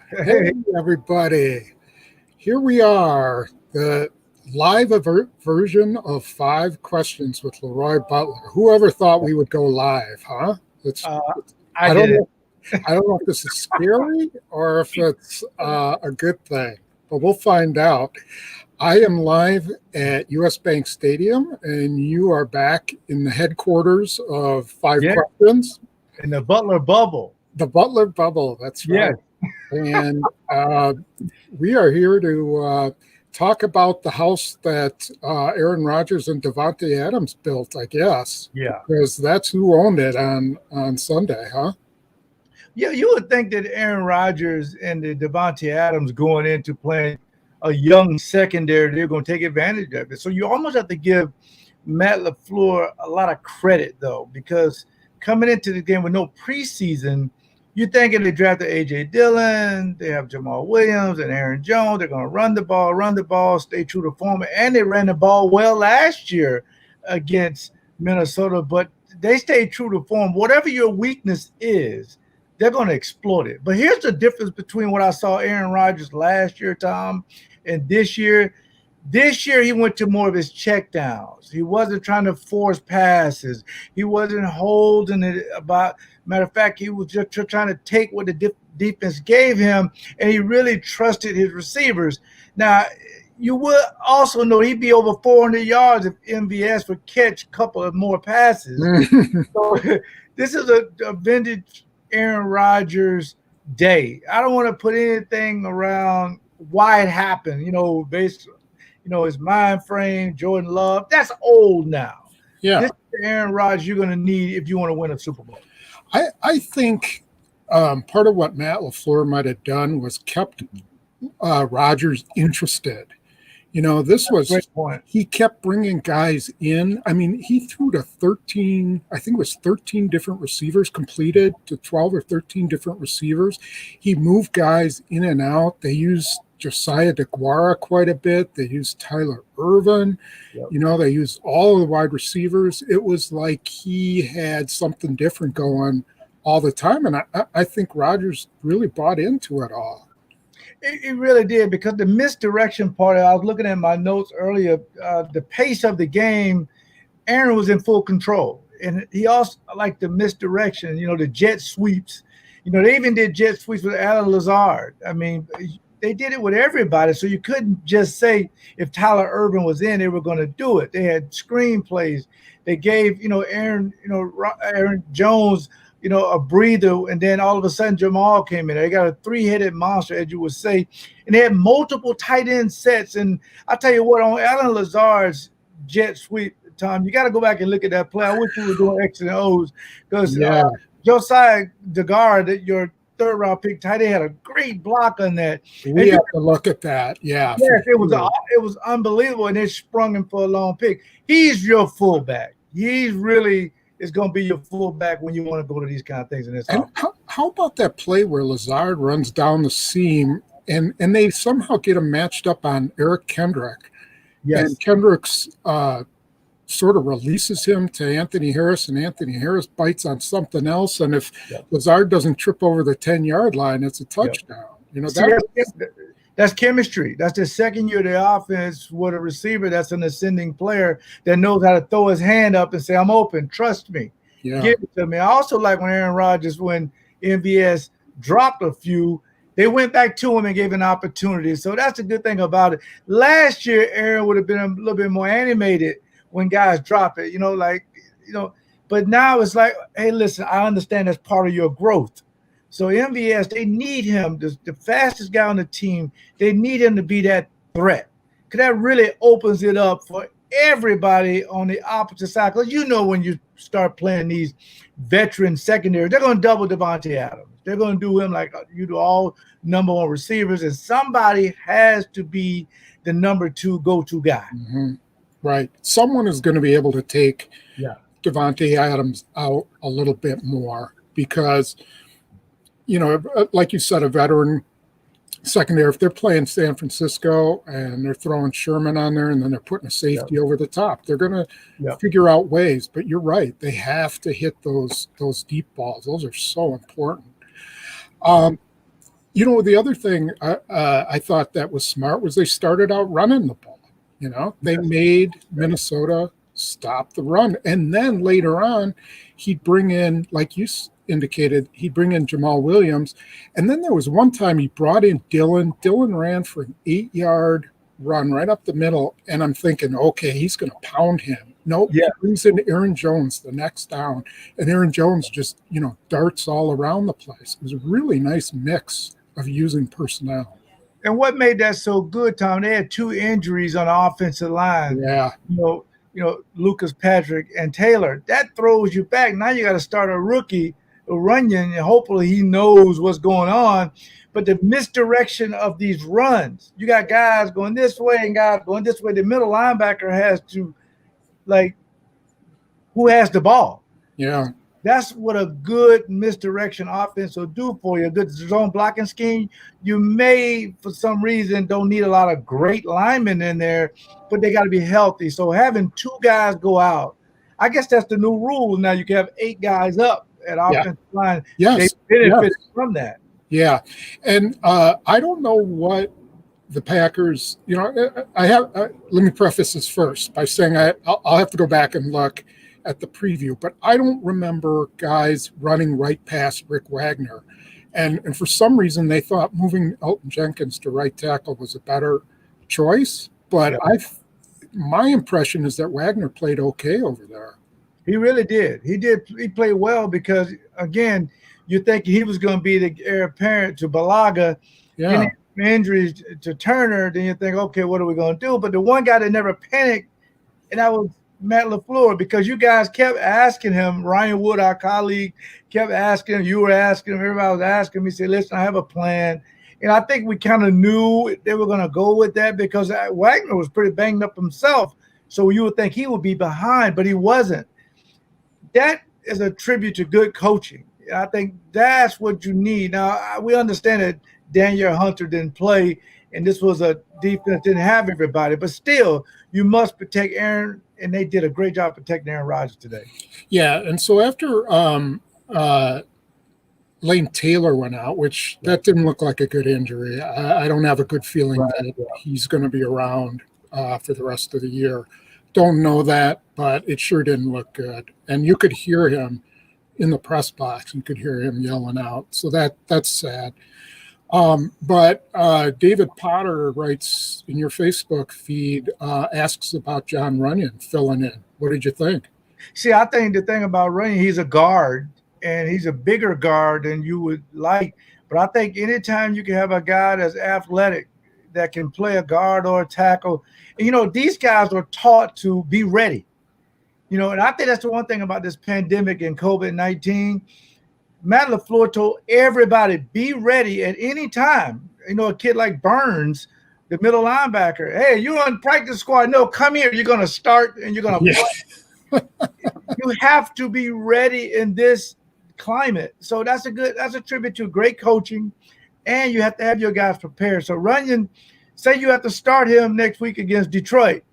Hey, everybody. Here we are, the live version of 5 questions with LeRoy Butler. Whoever thought we would go live, huh? It's, Uh, I I did don't it. know. I don't know if this is scary or if it's a good thing, but we'll find out. I am live at US Bank Stadium, and you are back in the headquarters of Five Yeah, Questions, in the Butler bubble. the Butler bubble. That's Yeah. right. And we are here to talk about the house that Aaron Rodgers and Devontae Adams built, I guess, Yeah. because that's who owned it on Sunday, huh? Yeah, you would think that Aaron Rodgers and the Devontae Adams going into playing a young secondary, they're going to take advantage of it. So you almost have to give Matt LaFleur a lot of credit, though, because coming into the game with no preseason, you're thinking they drafted A.J. Dillon, they have Jamal Williams and Aaron Jones. They're going to run the ball, stay true to form. And they ran the ball well last year against Minnesota, but they stayed true to form. Whatever your weakness is, they're going to exploit it. But here's the difference between what I saw Aaron Rodgers last year, Tom, and this year. This year, he went to more of his checkdowns. He wasn't trying to force passes. He wasn't holding it about. Matter of fact, he was just trying to take what the defense gave him, and he really trusted his receivers. Now, you would also know he'd be over 400 yards if MVS would catch a couple of more passes. So this is a vintage Aaron Rodgers day. I don't want to put anything around why it happened, based his mind frame, Jordan Love. That's old now. Yeah, This is the Aaron Rodgers you're going to need if you want to win a Super Bowl. I think part of what Matt LaFleur might have done was kept Rodgers interested. This was, Great point. he kept bringing guys in. I mean, he threw to 13, I think it was 13 different receivers, completed to 12 or 13 different receivers. He moved guys in and out. They used Josiah DeGuara quite a bit. They used Tyler Irvin. Yep. They used all of the wide receivers. It was like he had something different going all the time. And I think Rodgers really bought into it all. It really did, because the misdirection part, I was looking at my notes earlier, the pace of the game, Aaron was in full control. And he also liked the misdirection, the jet sweeps. They even did jet sweeps with Alan Lazard. I mean, they did it with everybody. So you couldn't just say if Tyler Irvin was in, they were going to do it. They had screenplays. They gave, Aaron Jones, a breather, and then all of a sudden Jamal came in. They got a 3-headed monster, as you would say, and they had multiple tight end sets. And I tell you what, on Alan Lazard's jet sweep, Tom, you got to go back and look at that play. I wish we were doing X's and O's, because Josiah DeGuara, your third-round pick tight end, had a great block on that. We have to look at that. Yeah. Yes, it was unbelievable, and it sprung him for a long pick. He's your fullback. He's really is going to be your fullback when you want to go to these kind of things in this. And how about that play where Lazard runs down the seam and they somehow get him matched up on Eric Kendrick? Yes. And Kendrick's sort of releases him to Anthony Harris, and Anthony Harris bites on something else. And if Lazard doesn't trip over the 10-yard line, it's a touchdown. That's chemistry. That's the second year of the offense with a receiver that's an ascending player that knows how to throw his hand up and say, I'm open, trust me. Yeah. Give it to me. I also like when Aaron Rodgers, when MVS dropped a few, they went back to him and gave an opportunity. So that's a good thing about it. Last year, Aaron would have been a little bit more animated when guys drop it, but now it's like, hey, listen, I understand that's part of your growth. So MVS, they need him, the fastest guy on the team. They need him to be that threat, because that really opens it up for everybody on the opposite side. Because when you start playing these veteran secondaries, they're going to double Devontae Adams. They're going to do him like you do all number one receivers, and somebody has to be the number 2 go-to guy. Mm-hmm. Right. Someone is going to be able to take Devontae Adams out a little bit more because, like you said, a veteran secondary, if they're playing San Francisco and they're throwing Sherman on there and then they're putting a safety over the top, they're going to figure out ways. But you're right. They have to hit those deep balls. Those are so important. The other thing I thought that was smart was they started out running the ball. They made Minnesota stop the run. And then later on, he'd bring in, like you indicated, he'd bring in Jamal Williams. And then there was one time he brought in Dylan. Dylan ran for an 8-yard run right up the middle. And I'm thinking, okay, he's going to pound him. Nope, he brings in Aaron Jones the next down. And Aaron Jones just, darts all around the place. It was a really nice mix of using personnel. And what made that so good, Tom? They had 2 injuries on the offensive line. Yeah. Lucas Patrick and Taylor. That throws you back. Now you got to start a rookie, Runyon, and hopefully he knows what's going on. But the misdirection of these runs, you got guys going this way and guys going this way. The middle linebacker has to, who has the ball? Yeah. That's what a good misdirection offense will do for you. A good zone blocking scheme. You may, for some reason, don't need a lot of great linemen in there, but they got to be healthy. So having 2 guys go out, I guess that's the new rule. Now you can have 8 guys up at offensive line. Yes. They benefit from that. Yeah. And I don't know what the Packers, let me preface this first by saying I'll have to go back and look at the preview, but I don't remember guys running right past Rick Wagner. And for some reason, they thought moving Elton Jenkins to right tackle was a better choice. But my impression is that Wagner played okay over there. He really did. He played well because, again, you think he was going to be the heir apparent to Balaga. Yeah. Injuries to Turner, then you think, okay, what are we going to do? But the one guy that never panicked, and that was Matt LaFleur, because you guys kept asking him. Ryan Wood, our colleague, kept asking him. You were asking him. Everybody was asking me. He said, listen, I have a plan. And I think we kind of knew they were going to go with that because Wagner was pretty banged up himself. So you would think he would be behind, but he wasn't. That is a tribute to good coaching. I think that's what you need. Now, we understand that Daniel Hunter didn't play, and this was a defense didn't have everybody. But still, you must protect Aaron, and they did a great job protecting Aaron Rodgers today. Yeah, and so after Lane Taylor went out, which that didn't look like a good injury. I don't have a good feeling that he's going to be around for the rest of the year. Don't know that, but it sure didn't look good. And you could hear him in the press box. You could hear him yelling out. So that's sad. But David Potter writes in your Facebook feed, asks about John Runyon filling in. What did you think? See, I think the thing about Runyon, he's a guard, and he's a bigger guard than you would like. But I think anytime you can have a guy that's athletic that can play a guard or a tackle, and, these guys are taught to be ready. And I think that's the one thing about this pandemic and COVID-19. Matt LaFleur told everybody, be ready at any time. A kid like Burns, the middle linebacker, hey, you're on practice squad. No, come here. You're going to start and you're going to play. You have to be ready in this climate. So that's a tribute to great coaching, and you have to have your guys prepared. So Runyon, say you have to start him next week against Detroit.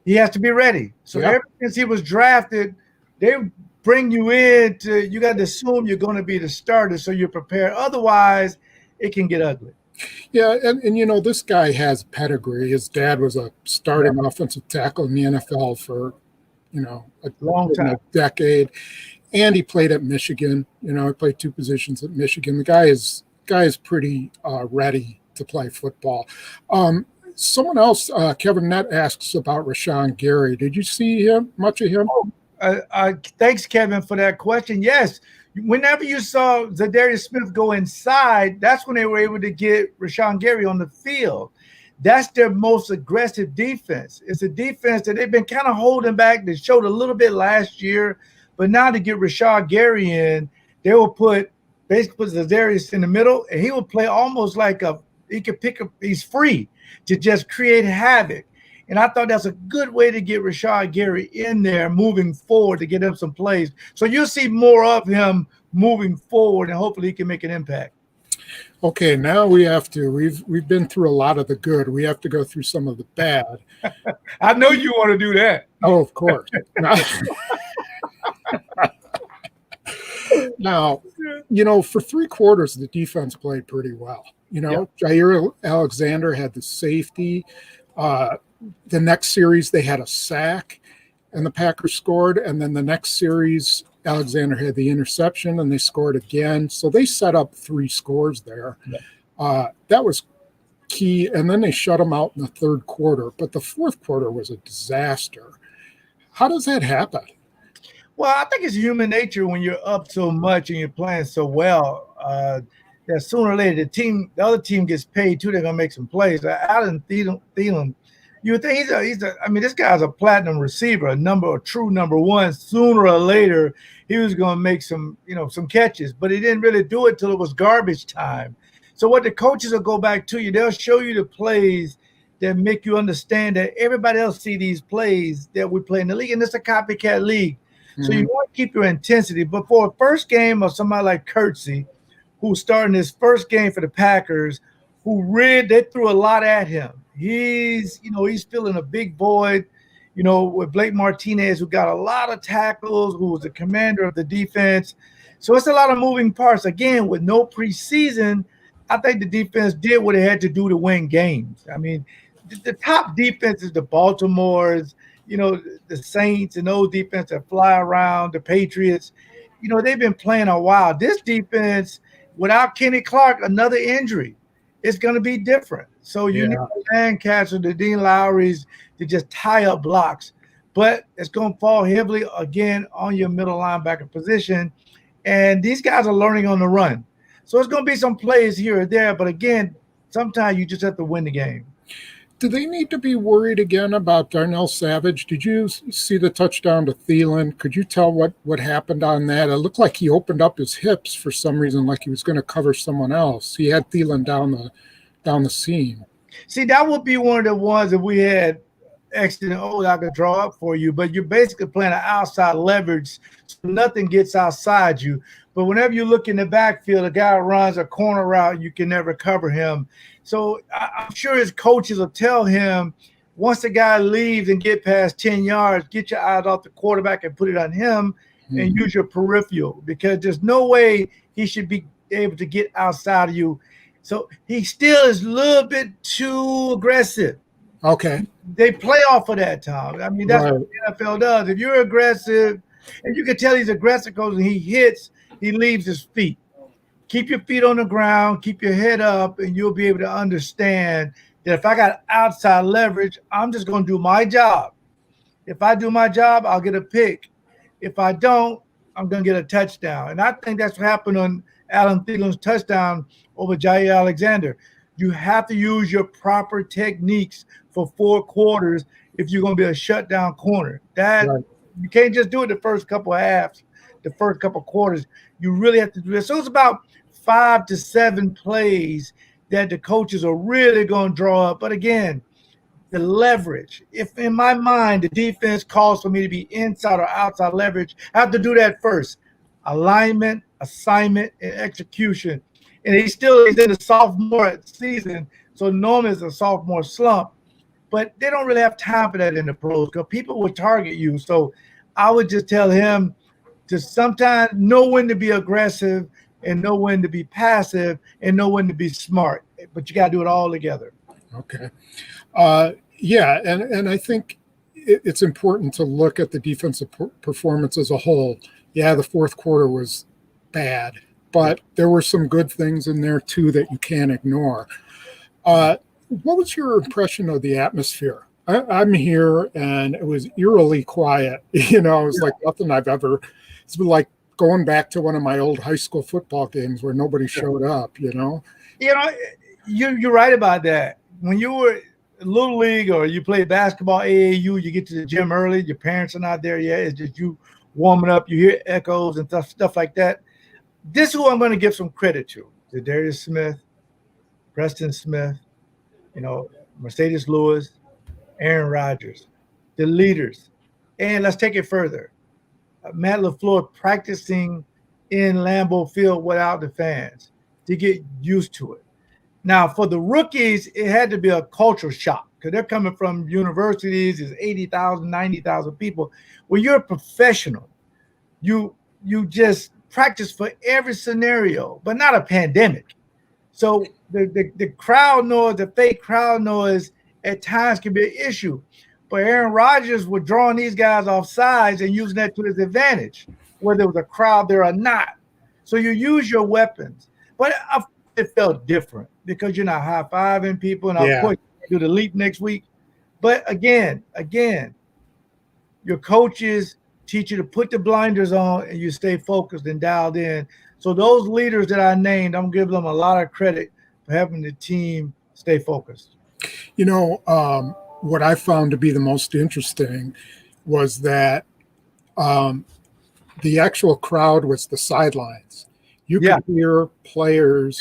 He has to be ready. So ever since he was drafted, they bring you in you got to assume you're going to be the starter, so you're prepared. Otherwise, it can get ugly. Yeah, and this guy has pedigree. His dad was a starting offensive tackle in the NFL for, a long time, a decade, and he played at Michigan. He played 2 positions at Michigan. The guy is pretty ready to play football. Someone else, Kevin Nett, asks about Rashan Gary. Did you see much of him? Thanks, Kevin, for that question. Yes. Whenever you saw Zadarius Smith go inside, that's when they were able to get Rashan Gary on the field. That's their most aggressive defense. It's a defense that they've been kind of holding back. They showed a little bit last year, but now to get Rashan Gary in, they will basically put Zadarius in the middle, and he will play almost like he could pick up. He's free to just create havoc. And I thought that's a good way to get Rashan Gary in there moving forward to get him some plays. So you'll see more of him moving forward, and hopefully he can make an impact. Okay, now we have to. We've been through a lot of the good. We have to go through some of the bad. I know you want to do that. Oh, of course. Now, for 3 quarters, the defense played pretty well. Jair Alexander had the safety. The next series, they had a sack, and the Packers scored. And then the next series, Alexander had the interception, and they scored again. So they set up 3 scores there. That was key. And then they shut them out in the 3rd quarter. But the 4th quarter was a disaster. How does that happen? Well, I think it's human nature when you're up so much and you're playing so well. That sooner or later the other team gets paid too. They're gonna make some plays. Adam Thielen, you would think this guy's a platinum receiver, a true number one. Sooner or later, he was gonna make some catches, but he didn't really do it till it was garbage time. So what the coaches will go back to you, they'll show you the plays that make you understand that everybody else see these plays that we play in the league, and it's a copycat league. So you want to keep your intensity. But for a first game of somebody like Kurtzy, who's starting his first game for the Packers, they threw a lot at him. He's filling a big void, with Blake Martinez, who got a lot of tackles, who was the commander of the defense. So it's a lot of moving parts. Again, with no preseason, I think the defense did what it had to do to win games. I mean, the top defense is the Baltimore's, the Saints and those defense that fly around, the Patriots, they've been playing a while. This defense, without Kenny Clark, another injury, it's going to be different. So you need the Lancaster, the Dean Lowry's to just tie up blocks. But it's going to fall heavily, again, on your middle linebacker position. And these guys are learning on the run. So it's going to be some plays here or there. But, again, sometimes you just have to win the game. Do they need to be worried again about Darnell Savage? Did you see the touchdown to Thielen? Could you tell what happened on that? It looked like he opened up his hips for some reason, like he was going to cover someone else. He had Thielen down the seam. See, that would be one of the ones that we had accident. I could draw up for you, but you're basically playing an outside leverage, so nothing gets outside you. But whenever you look in the backfield, a guy runs a corner route, you can never cover him. So I'm sure his coaches will tell him, once the guy leaves and get past 10 yards, get your eyes off the quarterback and put it on him and use your peripheral, because there's no way he should be able to get outside of you. So he still is a little bit too aggressive. Okay. They play off of that, Tom. I mean, that's what the NFL does. If you're aggressive, and you can tell he's aggressive because when he hits, he leaves his feet. Keep your feet on the ground, keep your head up, and you'll be able to understand that if I got outside leverage, I'm just going to do my job. If I do my job, I'll get a pick. If I don't, I'm going to get a touchdown. And I think that's what happened on Adam Thielen's touchdown over Jair Alexander. You have to use your proper techniques for 4 quarters if you're going to be a shutdown corner. You can't just do it the first couple of halves, the first couple of quarters. You really have to do this. So it's about 5 to 7 plays that the coaches are really going to draw up. But again, the leverage. If in my mind the defense calls for me to be inside or outside leverage, I have to do that first. Alignment, assignment, and execution. And he's in the sophomore season, so normally it's a sophomore slump. But they don't really have time for that in the pros because people will target you. So I would just tell him to sometimes know when to be aggressive and know when to be passive and know when to be smart. But you got to do it all together. Okay. And I think it's important to look at the defensive performance as a whole. Yeah, the 4th quarter was bad, but there were some good things in there too that you can't ignore. What was your impression of the atmosphere? I'm here and it was eerily quiet. It was like nothing it's been like going back to one of my old high school football games where nobody showed up, You're right about that. When you were Little League or you play basketball, AAU, you get to the gym early, your parents are not there yet. It's just you warming up, you hear echoes and stuff like that. This is who I'm going to give some credit to Darius Smith, Preston Smith, Mercedes Lewis, Aaron Rodgers, the leaders. And let's take it further. Matt LaFleur practicing in Lambeau Field without the fans to get used to it. Now, for the rookies, it had to be a culture shock because they're coming from universities. There's 80,000, 90,000 people. When you're a professional, you just practice for every scenario, but not a pandemic. So the crowd noise, the fake crowd noise at times can be an issue. But Aaron Rodgers was drawing these guys off sides and using that to his advantage, whether it was a crowd there or not. So you use your weapons. But it felt different because you're not high-fiving people, and of course you do the leap next week. But again, your coaches teach you to put the blinders on and you stay focused and dialed in. So those leaders that I named, I'm giving them a lot of credit for having the team stay focused. You know, what I found to be the most interesting was that the actual crowd was the sidelines. You could hear players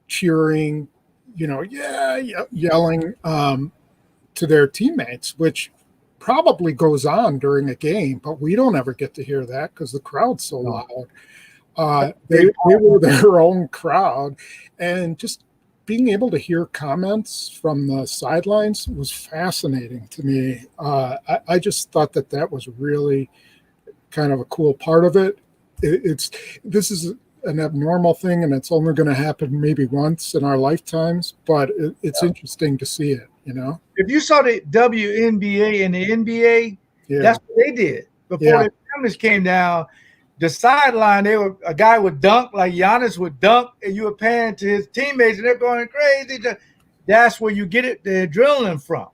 cheering, yelling to their teammates, which probably goes on during a game, but we don't ever get to hear that because the crowd's so loud. They were their own crowd, and just being able to hear comments from the sidelines was fascinating to me. I just thought that was really kind of a cool part of it. This is an abnormal thing, and it's only going to happen maybe once in our lifetimes, but it's interesting to see it, If you saw the WNBA and the NBA, that's what they did. Before the cameras came down, the sideline, a guy would dunk, like Giannis would dunk, and you were paying to his teammates, and they're going crazy. That's where you get it, the adrenaline from.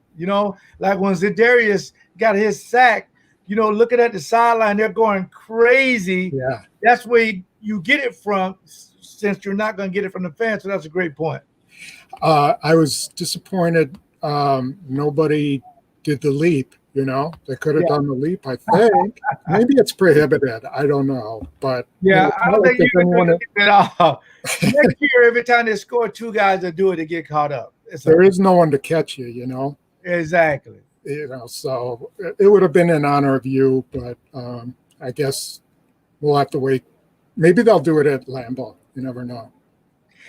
Like when Zidarius got his sack, looking at the sideline, they're going crazy. Yeah. That's where you get it from, since you're not going to get it from the fans. So that's a great point. I was disappointed nobody did the leap. They could have done the leap, I think. Maybe it's prohibited. I don't know. But I don't think you can do it at all. Next year, every time they score, two guys that do it, they get caught up. There is no one to catch you, Exactly. So it would have been in honor of you, but I guess we'll have to wait. Maybe they'll do it at Lambeau. You never know.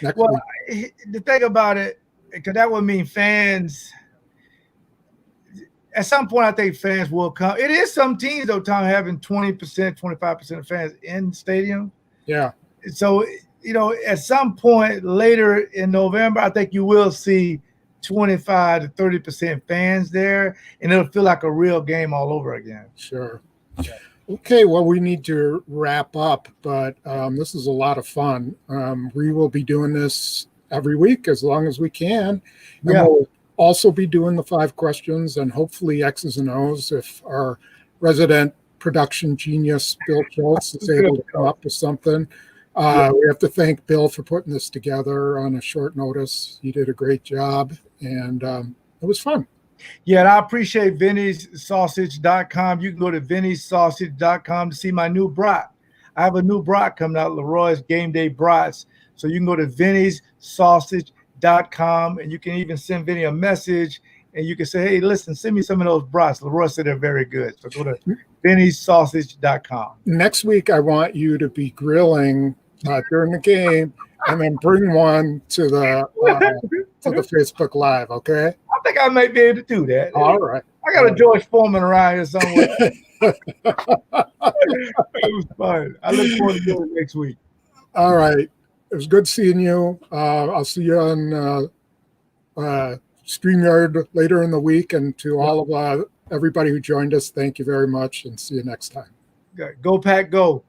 The thing about it, because that would mean fans – at some point, I think fans will come. It is some teams, though, Tom, having 20%, 25% of fans in stadium. Yeah. So, at some point later in November, I think you will see 25 to 30% fans there, and it'll feel like a real game all over again. Sure. Okay, well, we need to wrap up, but this is a lot of fun. We will be doing this every week as long as we can. And we'll also be doing the 5 questions and hopefully X's and O's if our resident production genius, Bill Schultz, is able to come up with something. We have to thank Bill for putting this together on a short notice. He did a great job, and it was fun. Yeah, and I appreciate Vinny'sSausage.com. You can go to Vinny'sSausage.com to see my new brat. I have a new brat coming out, LeRoy's Game Day Brats. So you can go to Vinny'sSausage.com, and you can even send Vinny a message, and you can say, hey, listen, send me some of those brats. LeRoy said they're very good. So go to Vinny'sSausage.com. Next week, I want you to be grilling during the game, and then bring one to the Facebook Live, okay? I think I might be able to do that. All right. I got a George Foreman around here somewhere. It was fun. I look forward to doing it next week. All right. It was good seeing you. I'll see you on StreamYard later in the week. And to all of everybody who joined us, thank you very much, and see you next time. Go Pack, go.